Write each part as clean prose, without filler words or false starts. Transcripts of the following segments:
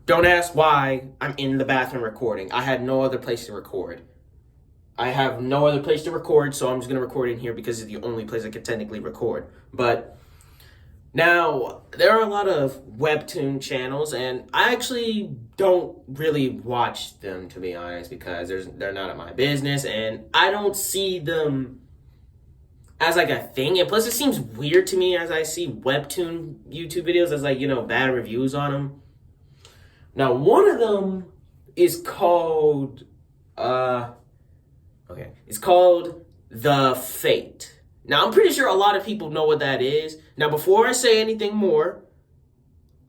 Don't ask why I'm in the bathroom recording. I had no other place to record. I have no other place to record, so I'm just going to record in here because it's the only place I can technically record. But now, there are a lot of webtoon channels, and I actually don't really watch them, to be honest, because they're not of my business, and I don't see them as like a thing. And plus, it seems weird to me as I see webtoon YouTube videos as like, bad reviews on them. Now, one of them is called, it's called The Fate. Now, I'm pretty sure a lot of people know what that is. Now, before I say anything more,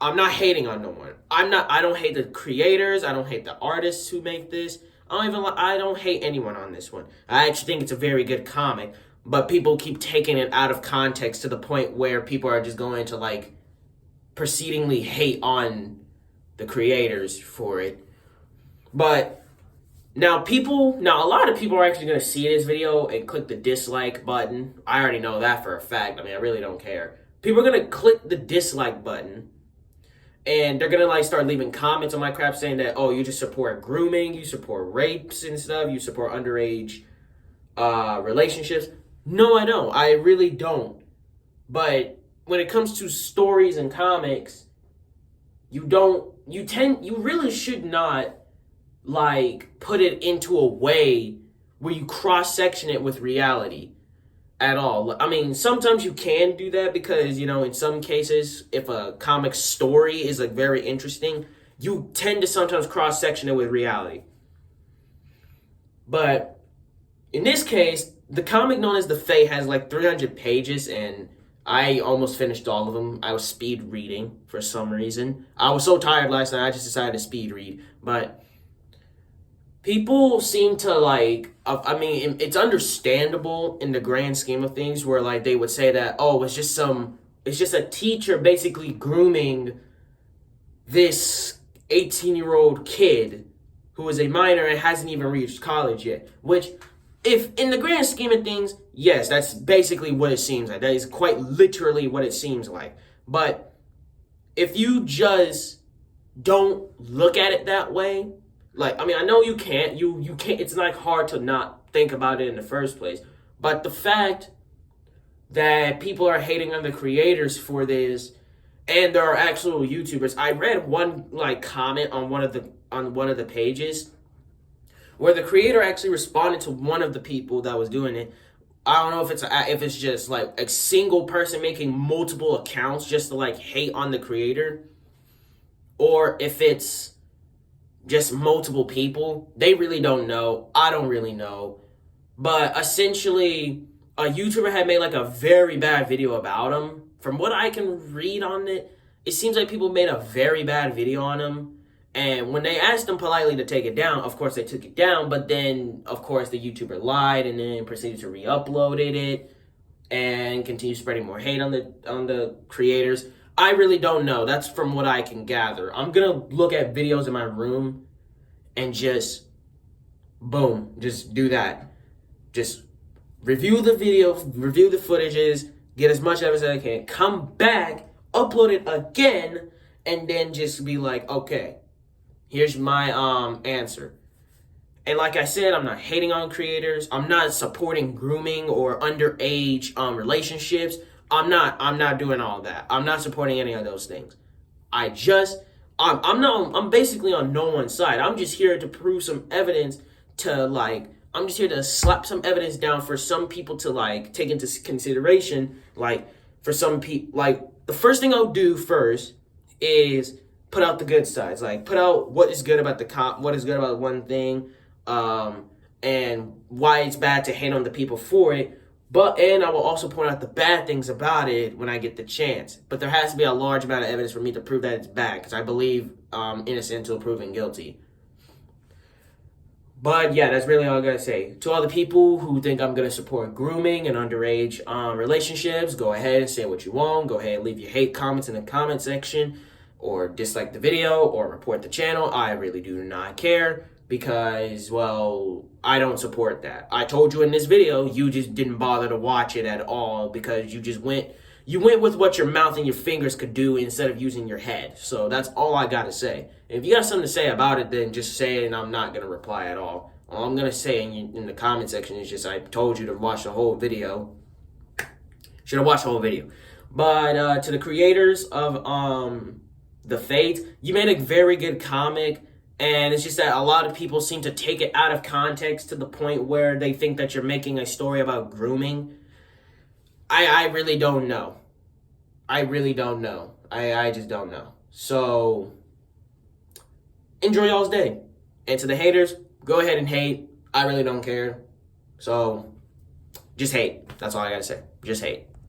I'm not hating on no one. I don't hate the creators. I don't hate the artists who make this. I don't hate anyone on this one. I actually think it's a very good comic, but people keep taking it out of context to the point where people are just going to like proceedingly hate on the creators for it. But now, a lot of people are actually going to see this video and click the dislike button. I already know that for a fact. I mean, I really don't care. People are going to click the dislike button, and they're going to like start leaving comments on my crap saying that, oh, you just support grooming, you support rapes and stuff, you support underage relationships. No, I don't. I really don't. But when it comes to stories and comics, you really should not like put it into a way where you cross-section it with reality at all. I mean, sometimes you can do that because, in some cases, if a comic story is like very interesting, you tend to sometimes cross-section it with reality. But in this case, the comic known as The Fate has like 300 pages, and I almost finished all of them. I was speed reading for some reason. I was so tired last night, I just decided to speed read. But people seem to like, it's understandable in the grand scheme of things where like they would say that, oh, it's just a teacher basically grooming this 18-year-old kid who is a minor and hasn't even reached college yet. Which, if in the grand scheme of things, yes, that's basically what it seems like. That is quite literally what it seems like. But if you just don't look at it that way, I know you can't. You can't. It's not hard to not think about it in the first place. But the fact that people are hating on the creators for this, and there are actual YouTubers. I read one comment on one of the pages where the creator actually responded to one of the people that was doing it. I don't know if it's just like a single person making multiple accounts just to like hate on the creator, or if it's just multiple people. They really don't know. I don't really know. But essentially, a YouTuber had made like a very bad video about him. From what I can read on it, it seems like people made a very bad video on him. And when they asked them politely to take it down, of course they took it down. But then, of course, the YouTuber lied and then proceeded to re-uploaded it and continue spreading more hate on the creators. I really don't know. That's from what I can gather. I'm going to look at videos in my room and just, boom, just do that. Just review the video, review the footages, get as much evidence as I can, come back, upload it again, and then just be like, okay, here's my answer. And like I said, I'm not hating on creators. I'm not supporting grooming or underage relationships. I'm not doing all that. I'm not supporting any of those things. I'm basically on no one's side. I'm just here to prove some evidence I'm just here to slap some evidence down for some people to take into consideration. For some people, the first thing I'll do first is put out the good sides. Put out what is good about what is good about one thing, and why it's bad to hate on the people for it. And I will also point out the bad things about it when I get the chance. But there has to be a large amount of evidence for me to prove that it's bad, because I believe innocent until proven guilty. But yeah, that's really all I gotta say. To all the people who think I'm gonna support grooming and underage relationships, go ahead and say what you want. Go ahead and leave your hate comments in the comment section, or dislike the video, or report the channel. I really do not care, because, well, I don't support that. I told you in this video, you just didn't bother to watch it at all because you just went You went with what your mouth and your fingers could do instead of using your head. So that's all I got to say. If you got something to say about it, then just say it, and I'm not going to reply at all. All I'm going to say in the comment section is just, I told you to watch the whole video. Should have watched the whole video. But to the creators of the Fate, you made a very good comic. And it's just that a lot of people seem to take it out of context to the point where they think that you're making a story about grooming. I really don't know. I really don't know. I just don't know. So, enjoy y'all's day. And to the haters, go ahead and hate. I really don't care. So, just hate. That's all I gotta say. Just hate.